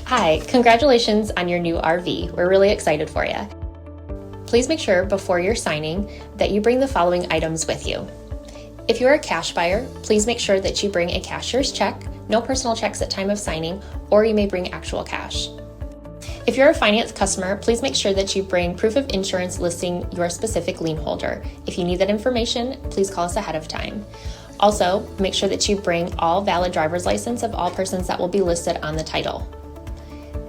Hi, congratulations on your new RV. We're really excited for you. Please make sure before you're signing that you bring the following items with you. If you're a cash buyer, please make sure that you bring a cashier's check, no personal checks at time of signing, or you may bring actual cash. If you're a finance customer, please make sure that you bring proof of insurance listing your specific lien holder. If you need that information, please call us ahead of time. Also, make sure that you bring all valid driver's license of all persons that will be listed on the title.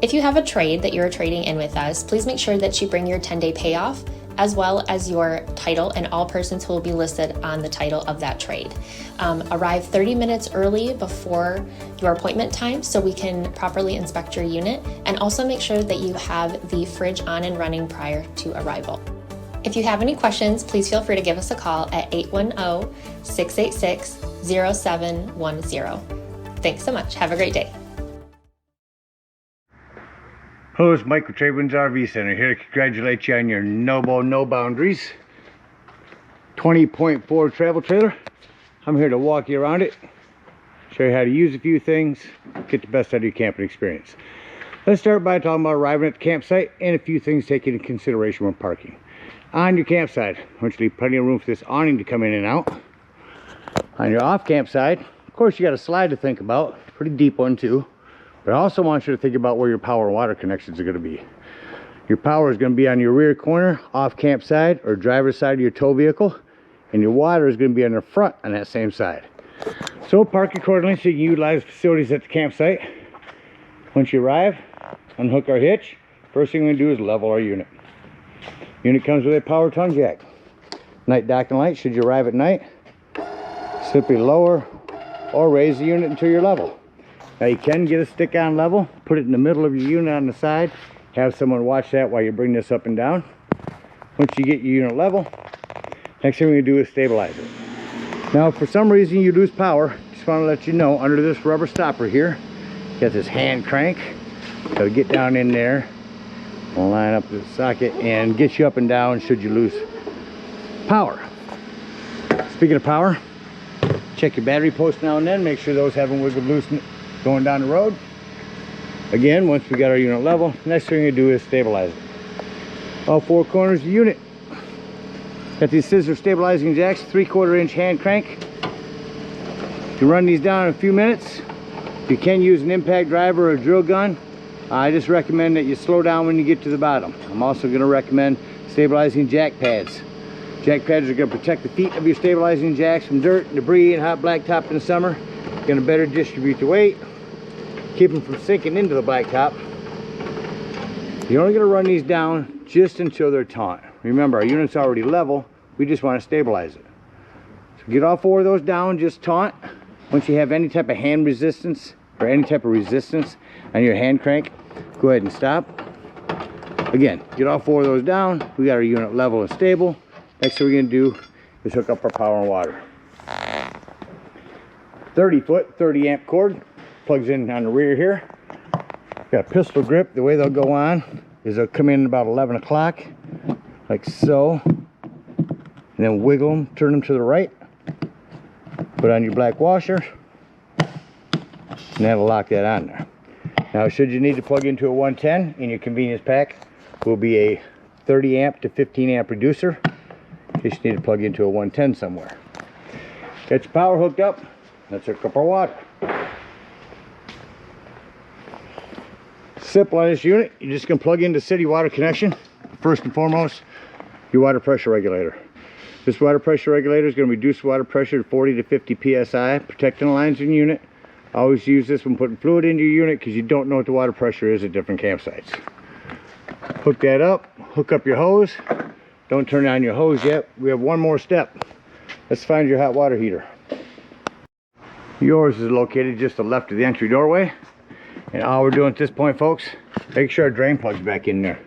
If you have a trade that you're trading in with us, please make sure that you bring your 10-day payoff as well as your title and all persons who will be listed on the title of that trade. Arrive 30 minutes early before your appointment time so we can properly inspect your unit, and also make sure that you have the fridge on and running prior to arrival. If you have any questions, please feel free to give us a call at 810-686-0710. Thanks so much. Have a great day. Hello, it's Mike with TradeWinds RV Center here to congratulate you on your No Boundries 20.4 travel trailer. I'm here to walk you around it, show you how to use a few things, get the best out of your camping experience. Let's start by talking about arriving at the campsite and a few things taken into consideration when parking. On your campsite, I want you to leave plenty of room for this awning to come in and out. On your off campsite, of course, you got a slide to think about, pretty deep one too. But I also want you to think about where your power and water connections are going to be. Your power is going to be on your rear corner, off campsite, or driver's side of your tow vehicle. And your water is going to be on the front on that same side. So park accordingly so you can utilize facilities at the campsite. Once you arrive, unhook our hitch. First thing we're going to do is level our unit. Unit comes with a power tongue jack. Night docking light, should you arrive at night, simply lower or raise the unit until you're level. Now you can get a stick on level, put it in the middle of your unit on the side, have someone watch that while you bring this up and down. Once you get your unit level, next thing we're going to do is stabilize it. Now if for some reason you lose power, just want to let you know, under this rubber stopper here, you got this hand crank. So get down in there, line up the socket and get you up and down should you lose power. Speaking of power, check your battery post now and then, make sure those haven't wiggled loose going down the road. Again, once we got our unit level, next thing we're going to do is stabilize it. All four corners of the unit. Got these scissor stabilizing jacks, 3/4 inch hand crank. You run these down in a few minutes. You can use an impact driver or a drill gun. I just recommend that you slow down when you get to the bottom. I'm also going to recommend stabilizing jack pads. Jack pads are going to protect the feet of your stabilizing jacks from dirt, debris, and hot blacktop in the summer. Going to better distribute the weight, keep them from sinking into the blacktop. You're only going to run these down just until they're taut. Remember, our unit's already level, we just want to stabilize it. So get all four of those down, just taut. Once you have any type of hand resistance or any type of resistance on your hand crank, go ahead and stop. Again, get all four of those down, we got our unit level and stable. Next thing we're going to do is hook up our power and water. 30-foot, 30-amp cord, plugs in on the rear here. Got a pistol grip. The way they'll go on is they'll come in about 11 o'clock, like so, and then wiggle them, turn them to the right, put on your black washer, and that'll lock that on there. Now, should you need to plug into a 110 in your convenience pack, will be a 30-amp to 15-amp reducer, in case you need to plug into a 110 somewhere. Got your power hooked up. Let's hook up our water. Simple on this unit, you're just going to plug into city water connection. First and foremost, your water pressure regulator. This water pressure regulator is going to reduce water pressure to 40 to 50 psi, protecting the lines in the unit. Always use this when putting fluid into your unit because you don't know what the water pressure is at different campsites. Hook that up, hook up your hose. Don't turn on your hose yet. We have one more step. Let's find your hot water heater. Yours is located just to the left of the entry doorway. And all we're doing at this point, folks, make sure our drain plug's back in there.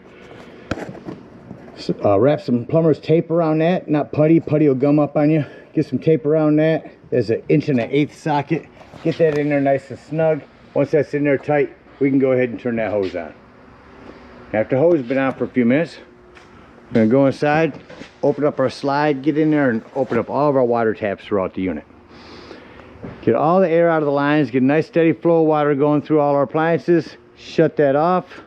Wrap some plumber's tape around that, not putty. Putty will gum up on you. Get some tape around that. There's an 1 1/8 socket. Get that in there nice and snug. Once that's in there tight, we can go ahead and turn that hose on. After the hose has been on for a few minutes, we're going to go inside, open up our slide, get in there and open up all of our water taps throughout the unit. Get all the air out of the lines, get a nice steady flow of water going through all our appliances. shut that off,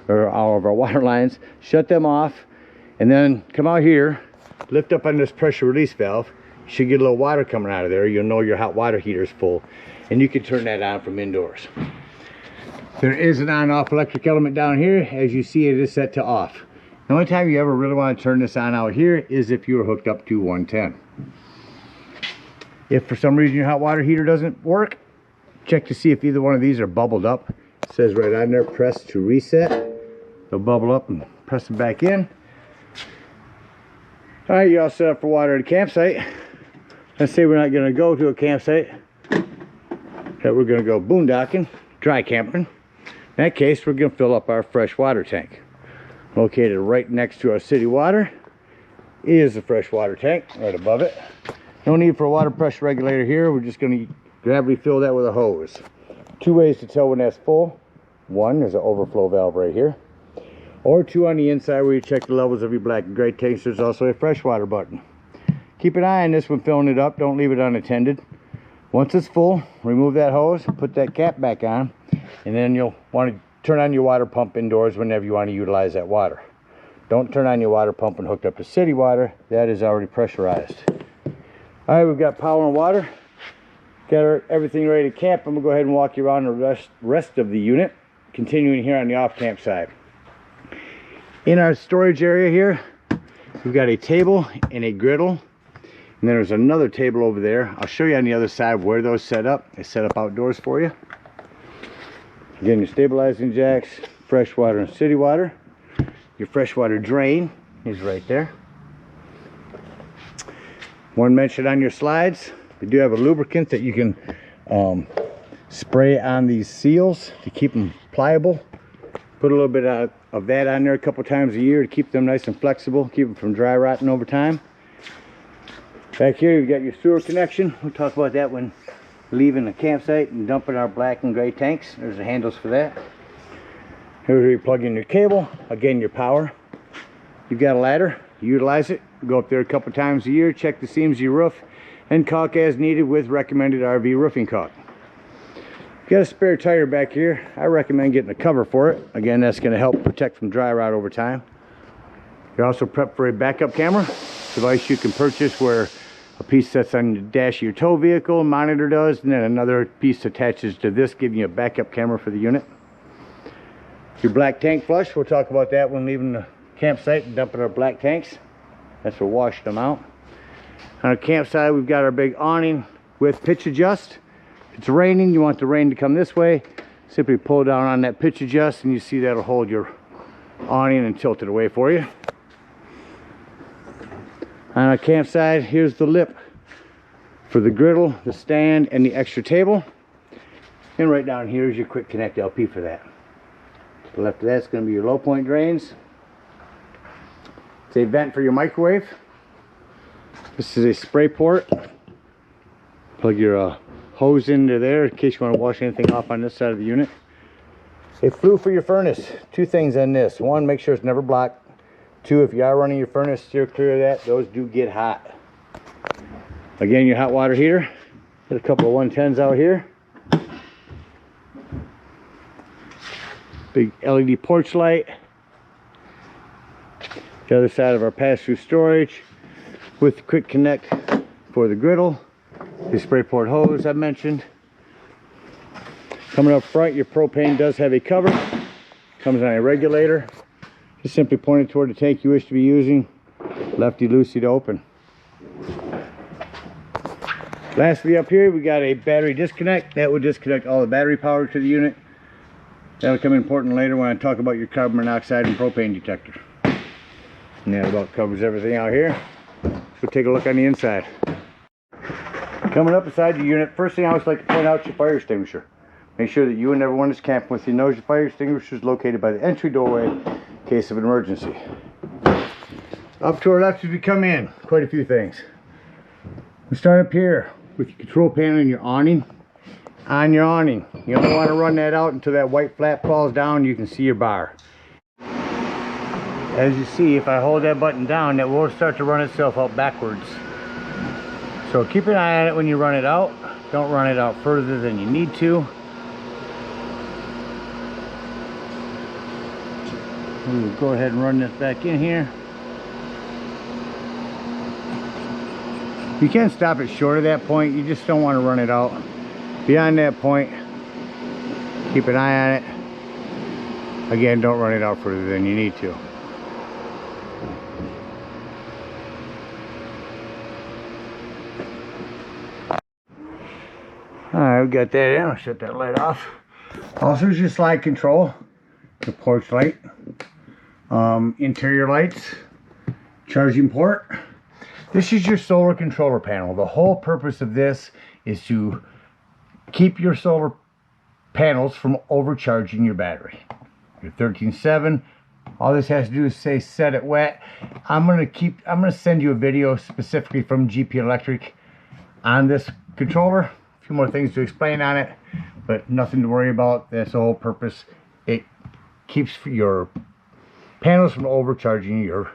or all of our water lines, shut them off, and then come out here, lift up on this pressure release valve. You should get a little water coming out of there. You'll know your hot water heater is full, and you can turn that on from indoors. There is an on-off electric element down here. As you see, it is set to off. The only time you ever really want to turn this on out here is if you are hooked up to 110. If for some reason your hot water heater doesn't work, check to see if either one of these are bubbled up. It says right on there, press to reset. They'll bubble up and press them back in. All right, you're all set up for water at a campsite. Let's say we're not going to go to a campsite, that we're going to go boondocking, dry camping. In that case, we're going to fill up our fresh water tank. Located right next to our city water is the fresh water tank, right above it. No need for a water pressure regulator here. We're just going to gravity fill that with a hose. Two ways to tell when that's full. One, there's an overflow valve right here. Or two on the inside where you check the levels of your black and gray tanks. There's also a freshwater button. Keep an eye on this when filling it up. Don't leave it unattended. Once it's full, remove that hose, put that cap back on, and then you'll want to turn on your water pump indoors whenever you want to utilize that water. Don't turn on your water pump and hooked up to city water. That is already pressurized. All right, we've got power and water. Got everything ready to camp. I'm going to go ahead and walk you around the rest of the unit, continuing here on the off-camp side. In our storage area here, we've got a table and a griddle. And then there's another table over there. I'll show you on the other side where those set up. They set up outdoors for you. Again, your stabilizing jacks, fresh water and city water. Your freshwater drain is right there. One mention on your slides, we do have a lubricant that you can spray on these seals to keep them pliable. Put a little bit of that on there a couple times a year to keep them nice and flexible, keep them from dry rotting over time. Back here you've got your sewer connection. We'll talk about that when leaving the campsite and dumping our black and gray tanks. There's the handles for that. Here's where you plug in your cable. Again, your power. You've got a ladder. Utilize it. Go up there a couple times a year. Check the seams of your roof and caulk as needed with recommended RV roofing caulk. Got a spare tire back here. I recommend getting a cover for it. Again, that's going to help protect from dry rot over time. You're also prepped for a backup camera device you can purchase where a piece sits on the dash of your tow vehicle, monitor does, and then another piece attaches to this, giving you a backup camera for the unit. Your black tank flush, we'll talk about that when leaving the campsite and dumping our black tanks. That's for washing them out. On our campsite, we've got our big awning with pitch adjust. If it's raining, you want the rain to come this way, simply pull down on that pitch adjust and you see that'll hold your awning and tilt it away for you. On our campsite, here's the lip for the griddle, the stand, and the extra table. And right down here is your quick connect LP for that. To the left of that's going to be your low point drains. It's a vent for your microwave. This is a spray port. Plug your hose into there in case you want to wash anything off on this side of the unit. A flue for your furnace. Two things on this. One, make sure it's never blocked. Two, if you are running your furnace, steer clear of that. Those do get hot. Again, your hot water heater. Got a couple of 110s out here. Big LED porch light. The other side of our pass-through storage with the quick connect for the griddle. The spray port hose I mentioned. Coming up front, your propane does have a cover. Comes on a regulator. Just simply point it toward the tank you wish to be using. Lefty-loosey to open. Lastly up here, we got a battery disconnect. That will disconnect all the battery power to the unit. That'll come important later when I talk about your carbon monoxide and propane detector. And that about covers everything out here. So take a look on the inside. Coming up beside your unit, first thing I always like to point out is your fire extinguisher. Make sure that you and everyone that's camping with you knows your fire extinguisher is located by the entry doorway in case of an emergency. Up to our left as we come in, quite a few things. We start up here with your control panel and your awning. On your awning, you don't want to run that out until that white flap falls down. You can see your bar. As you see, if I hold that button down, it will start to run itself out backwards. So keep an eye on it when you run it out. Don't run it out further than you need to. We'll go ahead and run this back in here. You can stop it short of that point. You just don't want to run it out. Beyond that point, keep an eye on it. Again, don't run it out further than you need to. Alright, we got that in. I'll shut that light off. Also, is your slide control, your porch light, interior lights, charging port. This is your solar controller panel. The whole purpose of this is to keep your solar panels from overcharging your battery. Your 13.7. All this has to do is say set it wet. I'm gonna send you a video specifically from GP Electric on this controller. A few more things to explain on it, but nothing to worry about. That's the whole purpose. It keeps your panels from overcharging your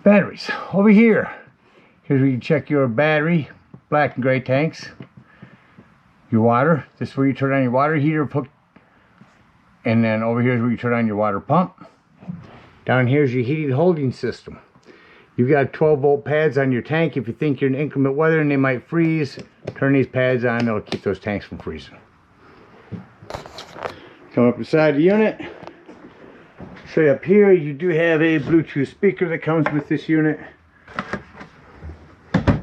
batteries. Over here, here's where you check your battery, black and gray tanks, your water. This is where you turn on your water heater hook, and then over here is where you turn on your water pump. Down here is your heating holding system. You've got 12-volt pads on your tank. If you think you're in inclement weather and they might freeze, turn these pads on. That'll keep those tanks from freezing. Come up beside the unit. Show you up here, you do have a Bluetooth speaker that comes with this unit.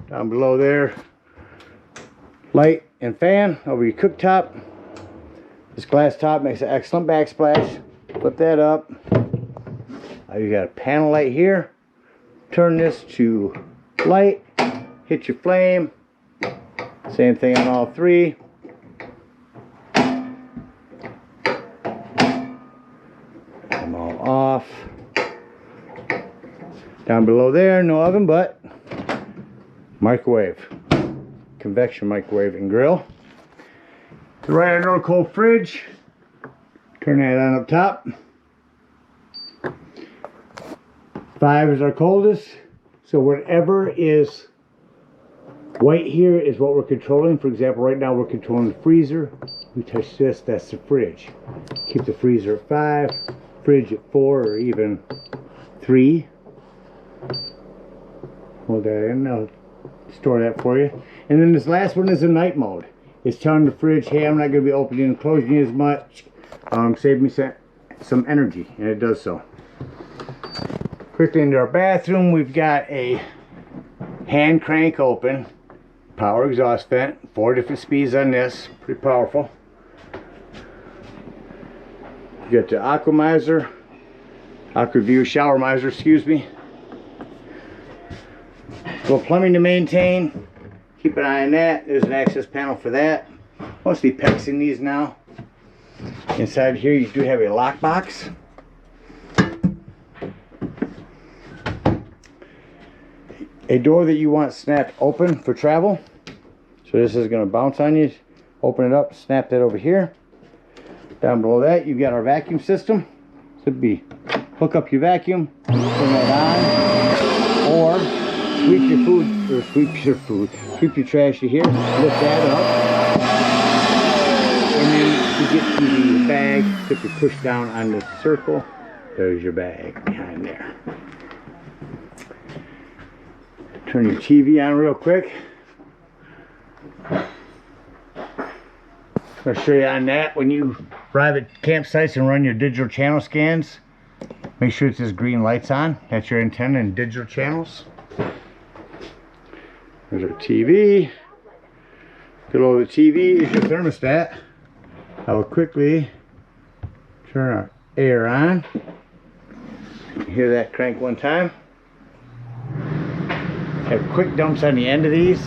Down below there, light and fan over your cooktop. This glass top makes an excellent backsplash. Flip that up. You got a panel light here. Turn this to light, hit your flame. Same thing on all three. Them all off. Down below there, no oven, but microwave. Convection microwave and grill. The right under cold fridge. Turn that on up top. 5 is our coldest. So whatever is white here is what we're controlling. For example, right now we're controlling the freezer. We touch this, that's the fridge. Keep the freezer at 5, fridge at 4 or even 3. Hold that in, I'll store that for you. And then this last one is a night mode. It's telling the fridge, hey, I'm not going to be opening and closing as much. Save me some energy, and it does so. Quickly into our bathroom, we've got a hand crank open power exhaust vent. 4 different speeds on this, pretty powerful. You got the AquaView shower miser, excuse me. Little plumbing to maintain. Keep an eye on that. There's an access panel for that. Mostly PEX in these now. Inside here you do have a lock box. A door that you want snapped open for travel. So this is going to bounce on you. Open it up, snap that over here. Down below that you've got our vacuum system. Should be hook up your vacuum, turn that on, or sweep your trash to here, lift that up, and then to get to the bag, simply push down on this circle. There's your bag behind there. Turn your TV on real quick. I'll show you on that. When you arrive at campsites and run your digital channel scans, make sure it says green lights on. That's your antenna and digital channels. There's our TV. Below the TV is your thermostat. I will quickly turn our air on. You hear that crank one time. Have quick dumps on the end of these.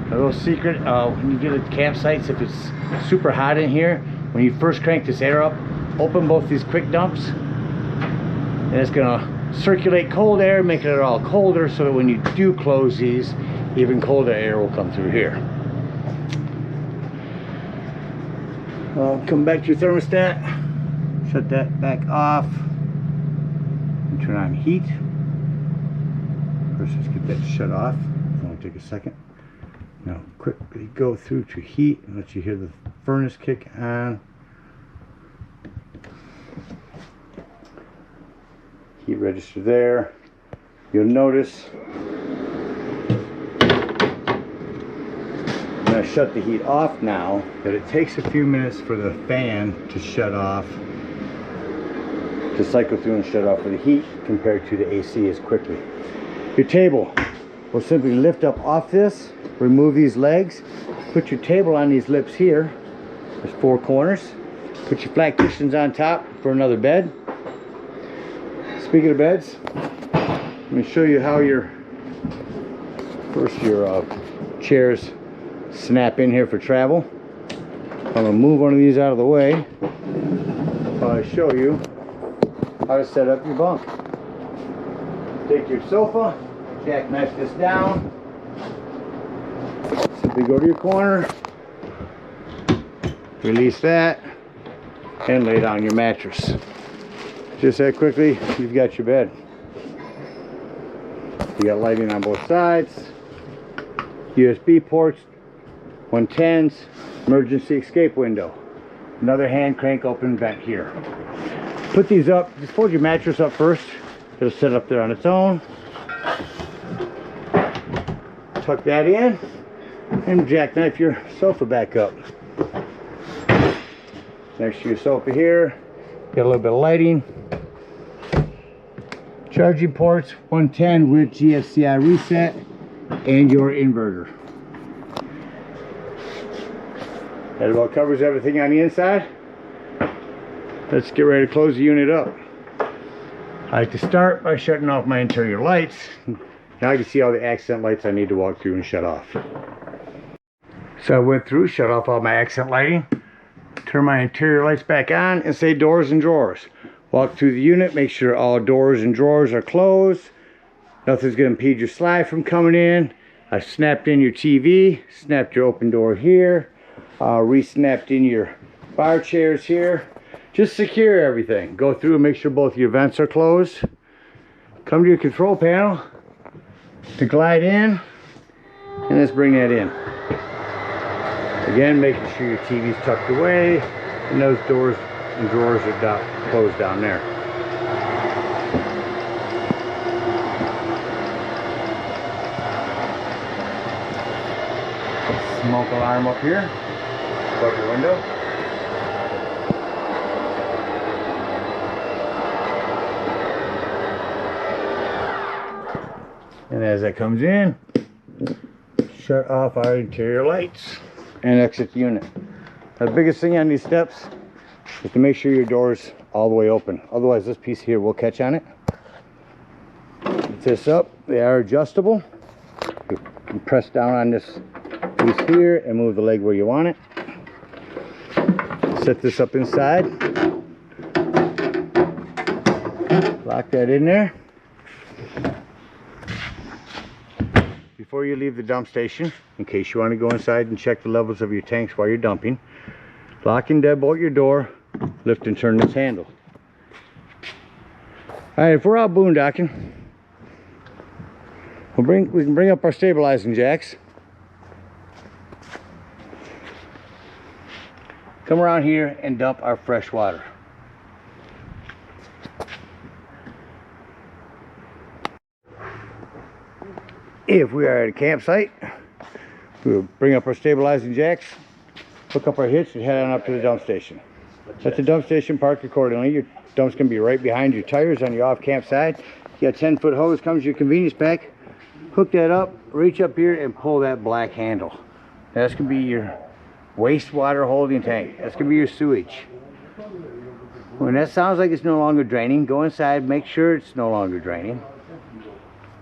A little secret, when you get at campsites, if it's super hot in here, when you first crank this air up, open both these quick dumps, and it's gonna circulate cold air, making it all colder, so that when you do close these, even colder air will come through here. Come back to your thermostat, shut that back off, and turn on heat. First, let's get that shut off. It'll take a second. Now, quickly go through to heat and let you hear the furnace kick on. Heat register there. You'll notice I'm going to shut the heat off now, but it takes a few minutes for the fan to shut off, to cycle through and shut off for the heat, compared to the AC as quickly. Your table will simply lift up off this, remove these legs, put your table on these lips here. There's 4 corners. Put your flat cushions on top for another bed. Speaking of beds, let me show you how your chairs snap in here for travel. I'm going to move one of these out of the way while I show you how to set up your bunk. Take your sofa, jackknife this down, simply go to your corner, release that, and lay down your mattress. Just that quickly, you've got your bed. You got lighting on both sides, USB ports, 110s, emergency escape window, another hand crank open vent here. Put these up, just fold your mattress up first. It'll sit up there on its own. Tuck that in and jackknife your sofa back up. Next to your sofa here, get a little bit of lighting. Charging ports, 110 with GFCI reset, and your inverter. That about covers everything on the inside. Let's get ready to close the unit up. I like to start by shutting off my interior lights. Now I can see all the accent lights I need to walk through and shut off. So I went through, shut off all my accent lighting, turn my interior lights back on, and say doors and drawers. Walk through the unit, make sure all doors and drawers are closed. Nothing's going to impede your slide from coming in. I snapped in your TV, snapped your open door here, re-snapped in your bar chairs here. Just secure everything. Go through and make sure both your vents are closed. Come to your control panel to glide in, and let's bring that in. Again, making sure your TV's tucked away and those doors and drawers are closed down there. Smoke alarm up here above your window. And as that comes in, shut off our interior lights and exit the unit. Now, the biggest thing on these steps is to make sure your door's all the way open. Otherwise, this piece here will catch on it. Lift this up. They are adjustable. You can press down on this piece here and move the leg where you want it. Set this up inside. Lock that in there. Before you leave the dump station, in case you want to go inside and check the levels of your tanks while you're dumping, lock and deadbolt your door, lift and turn this handle. Alright, if we're out boondocking, we can bring up our stabilizing jacks. Come around here and dump our fresh water. If we are at a campsite, we'll bring up our stabilizing jacks, hook up our hitch, and head on up to the dump station. At the dump station, park accordingly. Your dump's going to be right behind your tires on your off-camp side. You got a 10-foot hose, comes with your convenience pack. Hook that up, reach up here, and pull that black handle. That's going to be your wastewater holding tank. That's going to be your sewage. When that sounds like it's no longer draining, go inside, make sure it's no longer draining.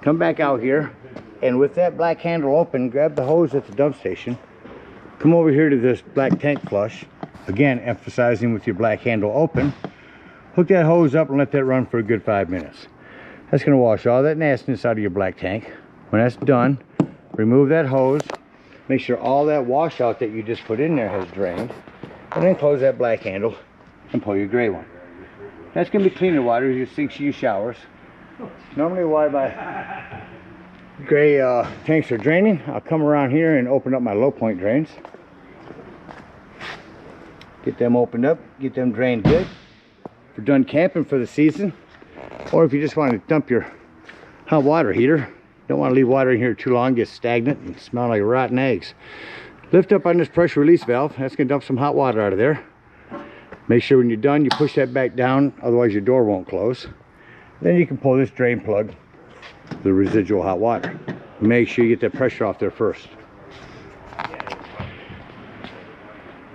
Come back out here, and with that black handle open, grab the hose at the dump station. Come over here to this black tank flush. Again, emphasizing with your black handle open. Hook that hose up and let that run for a good 5 minutes. That's going to wash all that nastiness out of your black tank. When that's done, remove that hose. Make sure all that washout that you just put in there has drained. And then close that black handle and pull your gray one. That's going to be cleaner water, your sinks, your showers. Normally while my gray tanks are draining, I'll come around here and open up my low point drains. Get them opened up, get them drained good. If we're done camping for the season, Or if you just want to dump your hot water heater, don't want to leave water in here too long, get stagnant and smell like rotten eggs. Lift up on this pressure release valve. That's going to dump some hot water out of there. Make sure when you're done, you push that back down, otherwise your door won't close. Then you can pull this drain plug, the residual hot water. Make sure you get that pressure off there first.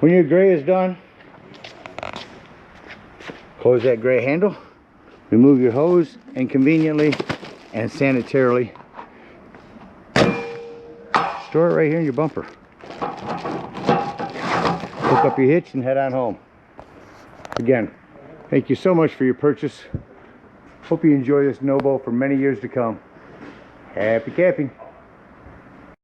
When your gray is done, close that gray handle, remove your hose, and conveniently and sanitarily store it right here in your bumper. Hook up your hitch and head on home. Again, thank you so much for your purchase. Hope you enjoy this No Bow for many years to come. Happy camping.